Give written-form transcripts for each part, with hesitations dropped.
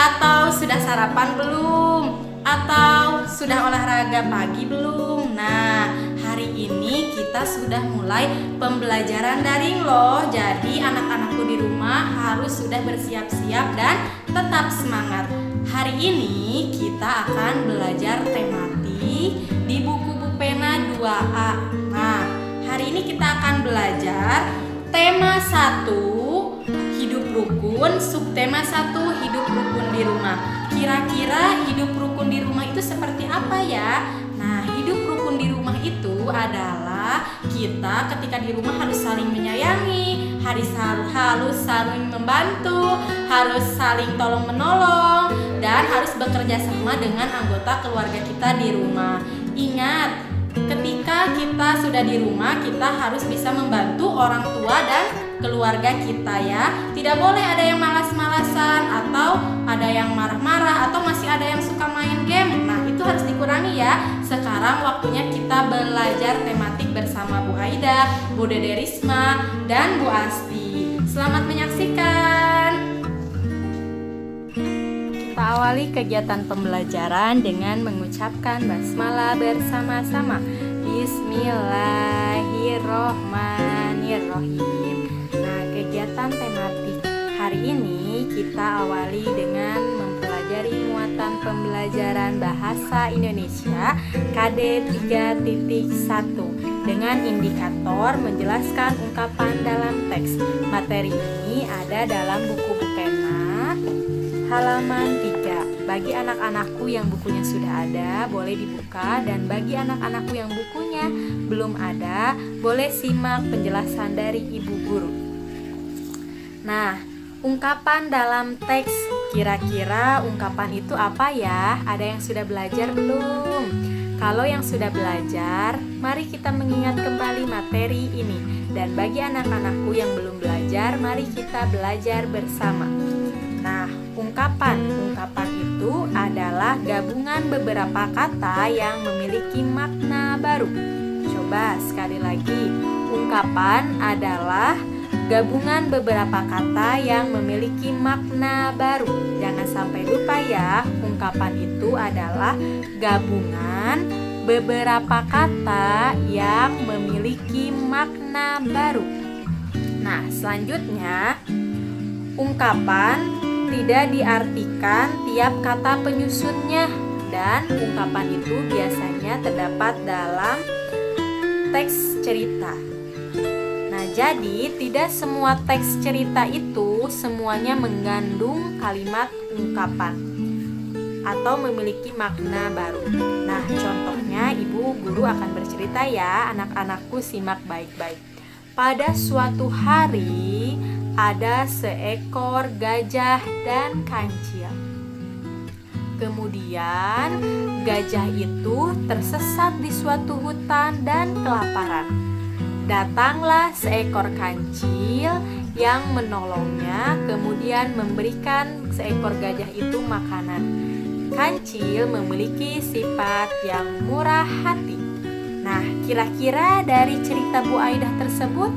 Atau sudah sarapan belum? Atau sudah olahraga pagi belum? Nah, hari ini kita sudah mulai pembelajaran daring loh. Jadi anak-anakku di rumah harus sudah bersiap-siap dan tetap semangat. Hari ini kita akan belajar tematik di buku Bu Pena 2A. Nah, hari ini kita akan belajar tema 1, hidup rukun, subtema 1, hidup rukun di rumah. Kira-kira hidup rukun di rumah itu seperti apa ya? Nah, hidup rukun di rumah itu adalah kita ketika di rumah harus saling menyayangi, harus saling membantu, harus saling tolong menolong, dan harus bekerja sama dengan anggota keluarga kita di rumah. Ingat, ketika kita sudah di rumah, kita harus bisa membantu orang tua dan keluarga kita ya. Tidak boleh ada yang malas-malasan atau ada yang marah-marah atau masih ada yang suka main game. Nah, itu harus dikurangi ya. Sekarang waktunya kita belajar tematik bersama Bu Aida, Bu Dede Risma, dan Bu Asti. Selamat menyaksikan. Kita awali kegiatan pembelajaran dengan mengucapkan basmalah bersama-sama. Bismillahirrohmanirrohim. Nah, kegiatan tematik hari ini kita awali dengan mempelajari muatan pembelajaran bahasa Indonesia KD 3.1 dengan indikator menjelaskan ungkapan dalam teks. Materi ini ada dalam buku Bu Pena halaman 3. Bagi anak-anakku yang bukunya sudah ada, boleh dibuka, dan bagi anak-anakku yang bukunya belum ada, boleh simak penjelasan dari Ibu Guru. Nah, ungkapan dalam teks, kira-kira ungkapan itu apa ya? Ada yang sudah belajar belum? Kalau yang sudah belajar, mari kita mengingat kembali materi ini. Dan bagi anak-anakku yang belum belajar, mari kita belajar bersama. Nah, ungkapan itu adalah gabungan beberapa kata yang memiliki makna baru. Coba sekali lagi, ungkapan adalah gabungan beberapa kata yang memiliki makna baru. Jangan sampai lupa ya, ungkapan itu adalah gabungan beberapa kata yang memiliki makna baru. Nah, selanjutnya, ungkapan tidak diartikan tiap kata penyusunnya, dan ungkapan itu biasanya terdapat dalam teks cerita. Nah, jadi tidak semua teks cerita itu semuanya mengandung kalimat ungkapan atau memiliki makna baru. Nah, contohnya Ibu Guru akan bercerita ya, anak-anakku simak baik-baik. Pada suatu hari ada seekor gajah dan kancil. Kemudian gajah itu tersesat di suatu hutan dan kelaparan. Datanglah seekor kancil yang menolongnya, kemudian memberikan seekor gajah itu makanan. Kancil memiliki sifat yang murah hati. Nah, kira-kira dari cerita Bu Aidah tersebut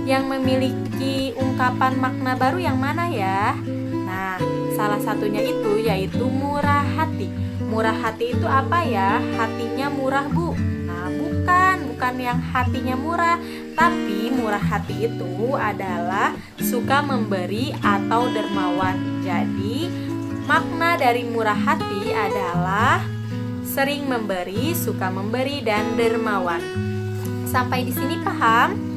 yang memiliki ungkapan makna baru yang mana ya? Nah, salah satunya itu yaitu murah hati. Murah hati itu apa ya? Hatinya murah, Bu. Nah, bukan yang hatinya murah, tapi murah hati itu adalah suka memberi atau dermawan. Jadi, makna dari murah hati adalah sering memberi, suka memberi, dan dermawan. Sampai di sini paham?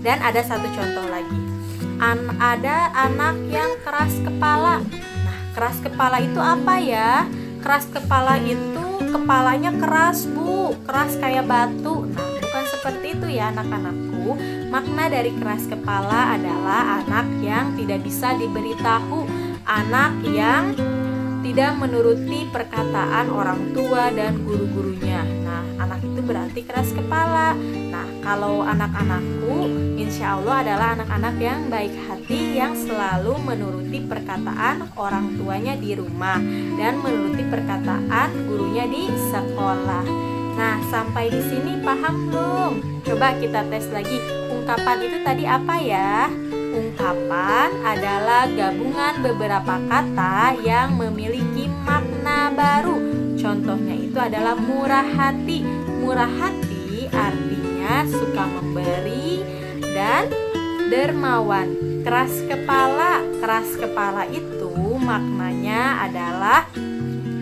Dan ada satu contoh lagi. Ada anak yang keras kepala. Nah, keras kepala itu apa ya? Keras kepala itu kepalanya keras, Bu. Keras kayak batu. Nah, bukan seperti itu ya anak-anakku. Makna dari keras kepala adalah anak yang tidak bisa diberitahu, anak yang tidak menuruti perkataan orang tua dan guru-gurunya. Nah, anak itu berarti keras kepala. Nah, kalau anak-anakku insya Allah adalah anak-anak yang baik hati, yang selalu menuruti perkataan orang tuanya di rumah dan menuruti perkataan gurunya di sekolah. Nah, sampai di sini paham belum? Coba kita tes lagi. Ungkapan itu tadi apa ya? Ungkapan adalah gabungan beberapa kata yang memiliki makna baru. Contohnya itu adalah murah hati. Murah hati artinya suka memberi dan dermawan. Keras kepala. Keras kepala itu maknanya adalah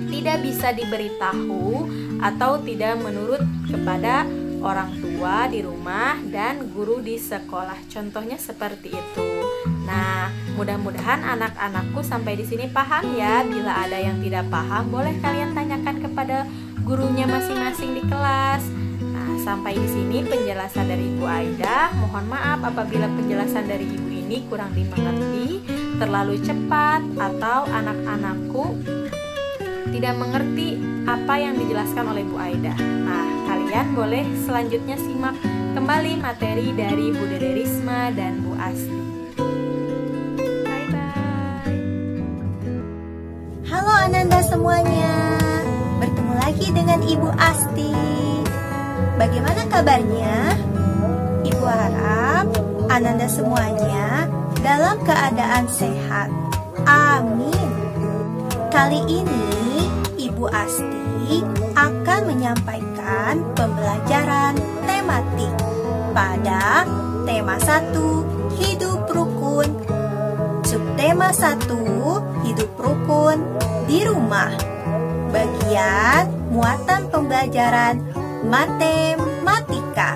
tidak bisa diberitahu atau tidak menurut kepada orang tua di rumah dan guru di sekolah. Contohnya seperti itu. Nah, mudah-mudahan anak-anakku sampai di sini paham ya. Bila ada yang tidak paham, boleh kalian tanyakan kepada gurunya masing-masing di kelas. Nah, sampai di sini penjelasan dari Ibu Aida. Mohon maaf apabila penjelasan dari Ibu ini kurang dimengerti, terlalu cepat, atau anak-anakku tidak mengerti apa yang dijelaskan oleh Bu Aida. Nah, kalian boleh selanjutnya simak kembali materi dari Bu Dede Risma dan Bu Asti. Bye-bye. Halo Ananda semuanya, bertemu lagi dengan Ibu Asti. Bagaimana kabarnya? Ibu harap Ananda semuanya dalam keadaan sehat. Amin. Kali ini Ibu Asti akan menyampaikan pembelajaran tematik pada tema 1, hidup rukun. Subtema 1, hidup rukun di rumah. Bagian muatan pembelajaran matematika.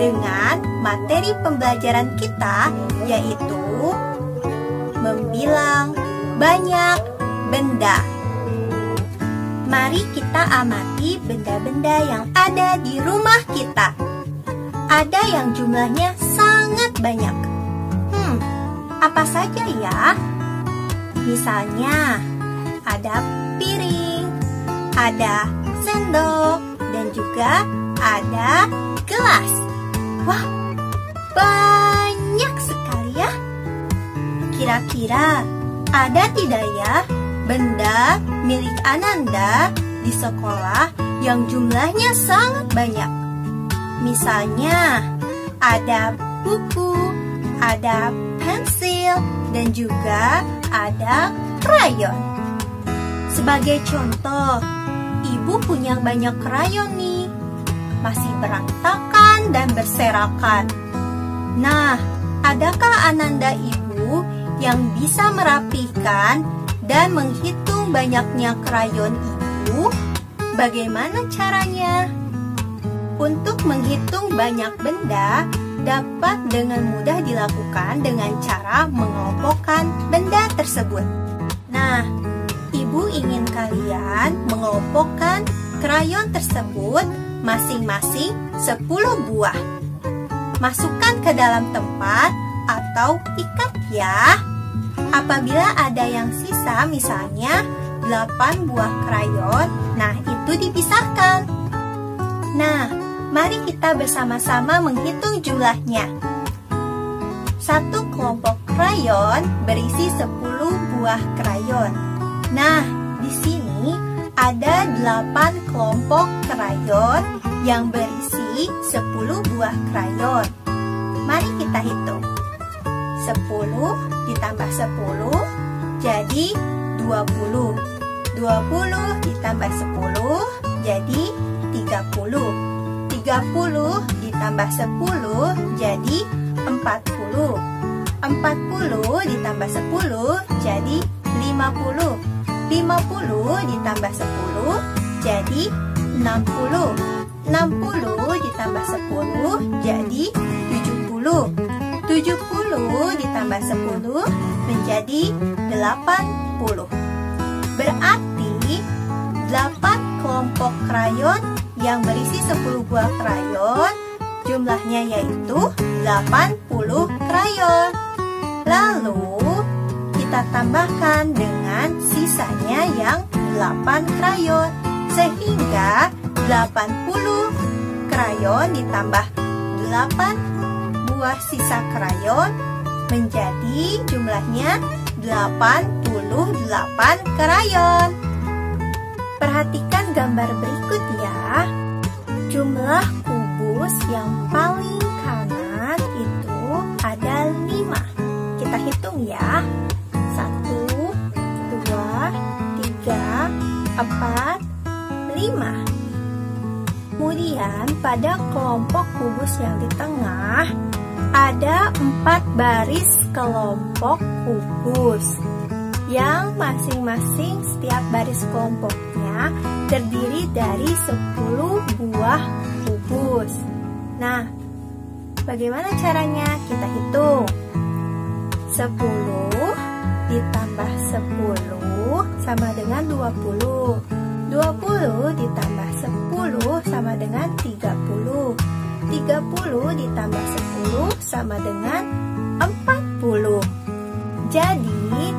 Dengan materi pembelajaran kita yaitu membilang banyak benda. Mari kita amati benda-benda yang ada di rumah kita. Ada yang jumlahnya sangat banyak. Apa saja ya? Misalnya, ada piring, ada sendok, dan juga ada gelas. Wah, banyak sekali ya. Kira-kira ada tidak ya benda milik Ananda di sekolah yang jumlahnya sangat banyak? Misalnya, ada buku, ada pensil, dan juga ada krayon. Sebagai contoh, Ibu punya banyak krayon nih, masih berantakan dan berserakan. Nah, adakah Ananda Ibu yang bisa merapikan dan menghitung banyaknya krayon Ibu? Bagaimana caranya? Untuk menghitung banyak benda dapat dengan mudah dilakukan dengan cara mengelompokkan benda tersebut. Nah, Ibu ingin kalian mengelompokkan krayon tersebut masing-masing 10 buah. Masukkan ke dalam tempat atau ikat ya. Apabila ada yang sisa, misalnya 8 buah krayon, nah itu dipisahkan. Nah, mari kita bersama-sama menghitung jumlahnya. Satu kelompok krayon berisi 10 buah krayon. Nah, di sini ada 8 kelompok krayon yang berisi 10 buah krayon. Mari kita hitung. 10 ditambah 10 jadi 20. 20 ditambah 10 jadi 30. 30 ditambah 10 jadi 40. 40 ditambah 10 jadi 50. 50 ditambah 10 jadi 60. 60 ditambah 10 jadi 70. 70 ditambah 10 menjadi 80. Berarti 8 kelompok krayon yang berisi 10 buah krayon jumlahnya yaitu 80 krayon. Lalu kita tambahkan dengan sisanya yang 8 krayon, sehingga 80 krayon ditambah 8 buah sisa krayon menjadi jumlahnya 88 krayon. Perhatikan gambar berikut ya. Jumlah kubus yang paling kanan itu ada 5. Kita hitung ya. 1, 2, 3, 4, 5. Kemudian pada kelompok kubus yang di tengah ada 4 baris kelompok kubus yang masing-masing setiap baris kelompoknya terdiri dari 10 buah kubus. Nah, bagaimana caranya? Kita hitung. 10 ditambah 10 sama dengan 20. 20 ditambah 10 sama dengan 30. 30 ditambah 10 sama dengan 40. Jadi,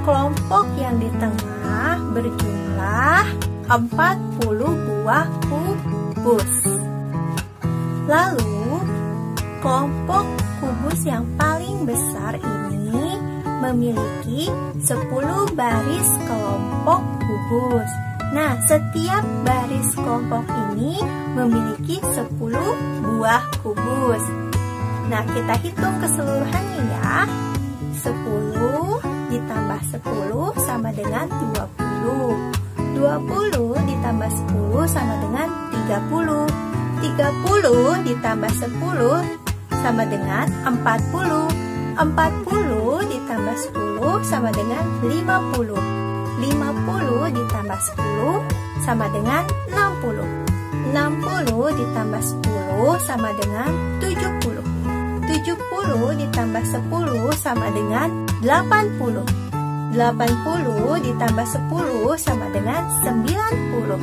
kelompok yang di tengah berjumlah 40 buah kubus. Lalu, kelompok kubus yang paling besar ini memiliki 10 baris kelompok kubus. Nah, setiap baris kelompok ini memiliki 10 buah kubus. Nah, kita hitung keseluruhannya ya. 10 ditambah 10 sama dengan 20. 20 ditambah 10 sama dengan 30. 30 ditambah 10 sama dengan 40. 40 ditambah 10 sama dengan 50. 50 ditambah 10 sama dengan 60. 60 ditambah 10 sama dengan 70. 70 ditambah 10 sama dengan 80. 80 ditambah 10 sama dengan 90.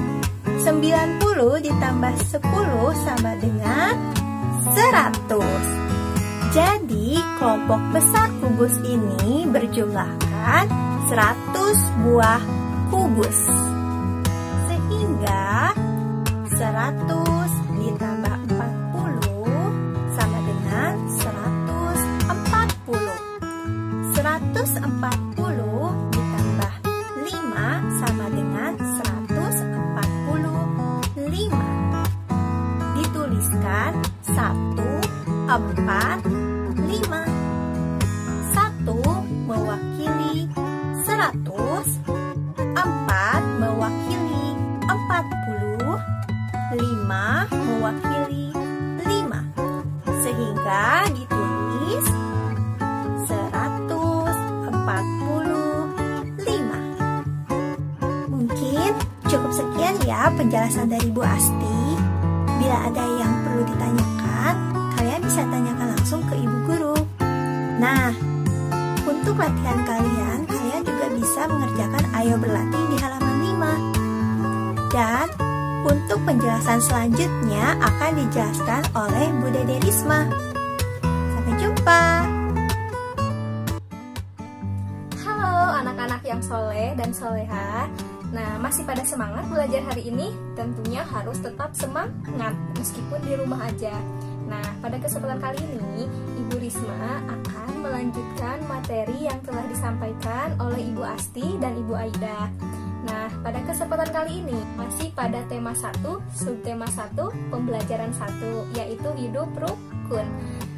90 ditambah 10 sama dengan 100. Jadi, kelompok besar kubus ini berjumlahkan 100 buah kubus. Sehingga 100 ditambah 40 sama dengan 140. 140 ditambah 5 sama dengan 145. Dituliskan 1, 4, 5. 1 mewakili 100, 4 mewakili 40, 5 mewakili 5. Sehingga ditulis 145. Mungkin cukup sekian ya penjelasan dari Bu Asti. Bila ada yang perlu ditanyakan, kalian bisa tanyakan langsung ke Ibu Guru. Nah, untuk latihan kalian juga bisa mengerjakan Ayo Berlatih di halaman 5. Dan untuk penjelasan selanjutnya akan dijelaskan oleh Bu Dede Risma. Sampai jumpa. Halo anak-anak yang soleh dan soleha. Nah, masih pada semangat belajar hari ini? Tentunya harus tetap semangat meskipun di rumah aja. Nah, pada kesempatan kali ini, Ibu Risma akan melanjutkan materi yang telah disampaikan oleh Ibu Asti dan Ibu Aida. Nah, pada kesempatan kali ini, masih pada tema 1, subtema 1, pembelajaran 1, yaitu hidup rukun.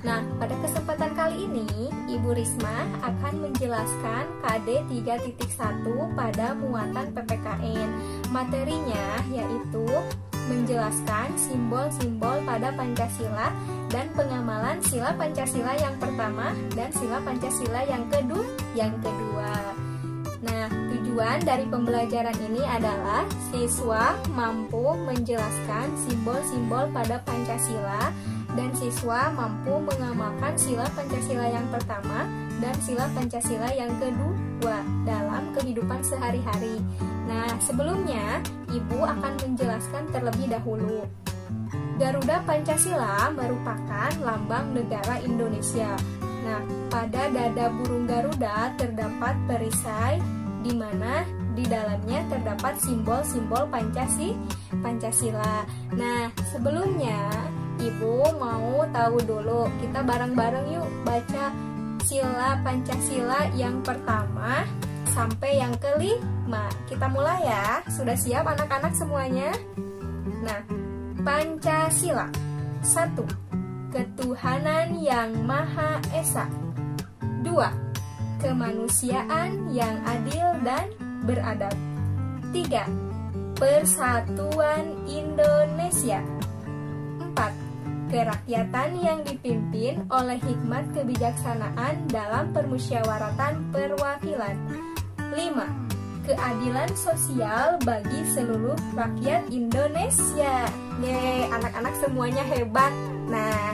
Nah, pada kesempatan kali ini, Ibu Risma akan menjelaskan KD 3.1 pada muatan PPKN. Materinya yaitu menjelaskan simbol-simbol pada Pancasila dan pengamalan sila Pancasila yang pertama dan sila Pancasila yang kedua. Nah, tujuan dari pembelajaran ini adalah siswa mampu menjelaskan simbol-simbol pada Pancasila dan siswa mampu mengamalkan sila Pancasila yang pertama dan sila Pancasila yang kedua dalam kehidupan sehari-hari. Nah, sebelumnya Ibu akan menjelaskan terlebih dahulu. Garuda Pancasila merupakan lambang negara Indonesia. Nah, pada dada burung Garuda terdapat perisai di mana di dalamnya terdapat simbol-simbol Pancasila. Nah, sebelumnya Ibu mau tahu dulu, kita bareng-bareng yuk baca sila Pancasila yang pertama sampai yang kelima. Kita mulai ya. Sudah siap anak-anak semuanya? Nah, Pancasila. 1. ketuhanan yang Maha Esa. 2. Kemanusiaan yang adil dan beradab. 3. Persatuan Indonesia. 4. Kerakyatan yang dipimpin oleh hikmat kebijaksanaan dalam permusyawaratan perwakilan. 5. Keadilan sosial bagi seluruh rakyat Indonesia. Yeay, anak-anak semuanya hebat. Nah,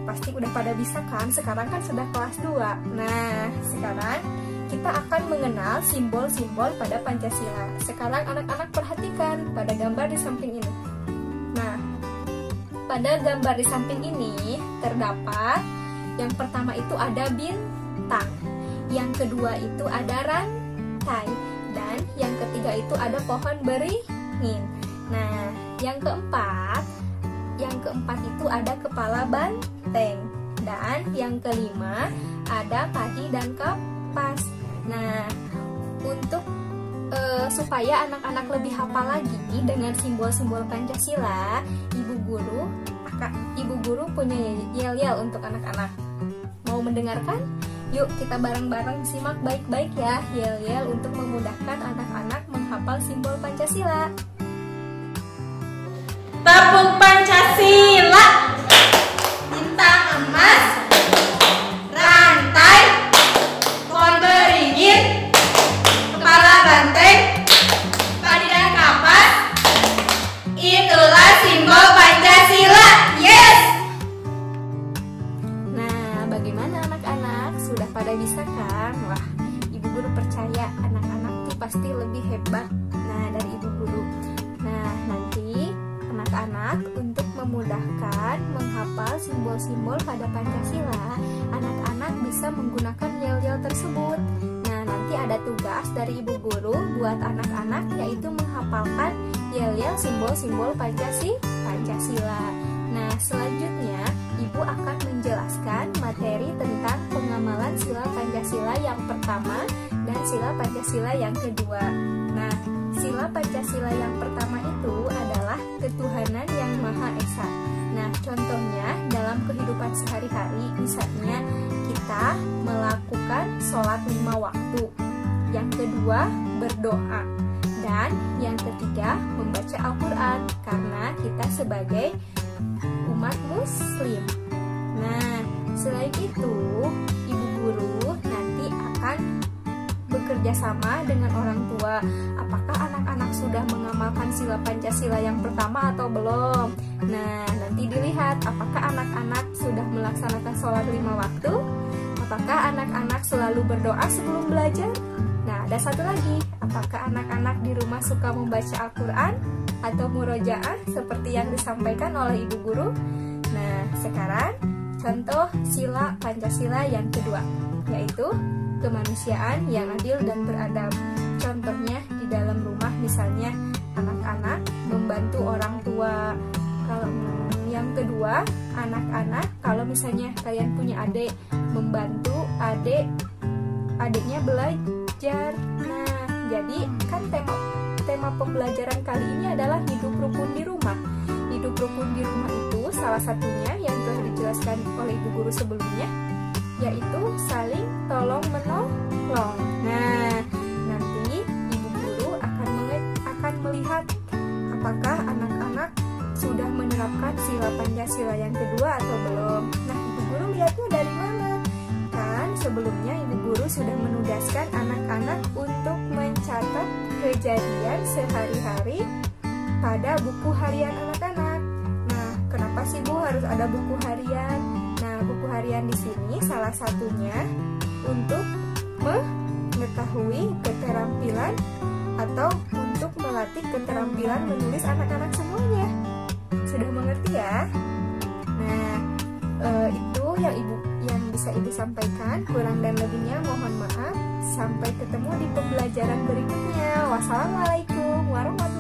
pasti udah pada bisa kan? Sekarang kan sudah kelas 2. Nah, sekarang kita akan mengenal simbol-simbol pada Pancasila. Sekarang anak-anak perhatikan pada gambar di samping ini. Nah, pada gambar di samping ini terdapat yang pertama itu ada bintang, yang kedua itu ada rantai, dan yang ketiga itu ada pohon beringin. Nah, yang keempat itu ada kepala banteng, dan yang kelima ada padi dan kapas. Nah, untuk supaya anak-anak lebih hafal lagi dengan simbol-simbol Pancasila, ibu guru punya yel-yel untuk anak-anak. Mau mendengarkan? Yuk kita bareng-bareng simak baik-baik ya yel-yel untuk memudahkan anak-anak menghafal simbol Pancasila. Tepuk Pancasila. Bintang emas, rantai, pohon beringin, kepala banteng, padi dan kapas. Itulah simbol Pancasila. Yes! Nah, bagaimana anak-anak? Sudah pada bisa kan? Wah, ibu guru percaya anak-anak tuh pasti lebih hebat dari ibu guru. Nah, nanti anak-anak untuk memudahkan menghafal simbol-simbol pada Pancasila, anak-anak bisa menggunakan yel-yel tersebut. Nah, nanti ada tugas dari ibu guru buat anak-anak, yaitu menghafalkan yel-yel simbol-simbol Pancasila. Nah, selanjutnya ibu akan menjelaskan materi tentang pengamalan sila Pancasila yang pertama dan sila Pancasila yang kedua. Nah, sila Pancasila yang pertama itu adalah ketuhanan yang Maha Esa. Nah, contohnya dalam kehidupan sehari-hari, misalnya kita melakukan sholat 5 waktu. Yang kedua, berdoa. Dan yang ketiga, membaca Al-Quran, karena kita sebagai umat muslim. Nah, selain itu, ibu guru nanti akan bekerja sama dengan orang tua. Apakah anak-anak sudah mengamalkan sila Pancasila yang pertama atau belum? Nah, nanti dilihat apakah anak-anak sudah melaksanakan sholat 5 waktu, apakah anak-anak selalu berdoa sebelum belajar. Nah, ada satu lagi, apakah anak-anak di rumah suka membaca Al-Quran atau murojaah seperti yang disampaikan oleh ibu guru. Nah, sekarang contoh sila Pancasila yang kedua, yaitu kemanusiaan yang adil dan beradab. Contohnya di dalam rumah, misalnya anak-anak membantu orang tua. Kalau yang kedua, anak-anak kalau misalnya kalian punya adik, membantu adiknya belajar. Nah, jadi kan tema pembelajaran kali ini adalah hidup rukun di rumah. Hidup rukun di rumah itu salah satunya yang telah dijelaskan oleh ibu guru sebelumnya, yaitu saling tolong menolong. Nah, nanti ibu guru akan melihat apakah anak-anak sudah menerapkan sila Pancasila yang kedua atau belum. Nah, ibu guru lihatnya dari mana? Kan sebelumnya ibu guru sudah menugaskan anak-anak untuk mencatat kejadian sehari-hari pada buku harian anak-anak. Nah, kenapa sih Bu harus ada buku harian? Nah, buku harian di sini salah satunya untuk mengetahui keterampilan atau untuk melatih keterampilan menulis anak-anak semuanya. Sudah mengerti ya? Nah, itu yang bisa ibu sampaikan. Kurang dan lebihnya mohon maaf. Sampai ketemu di pembelajaran berikutnya. Wassalamualaikum warahmatullahi wabarakatuh.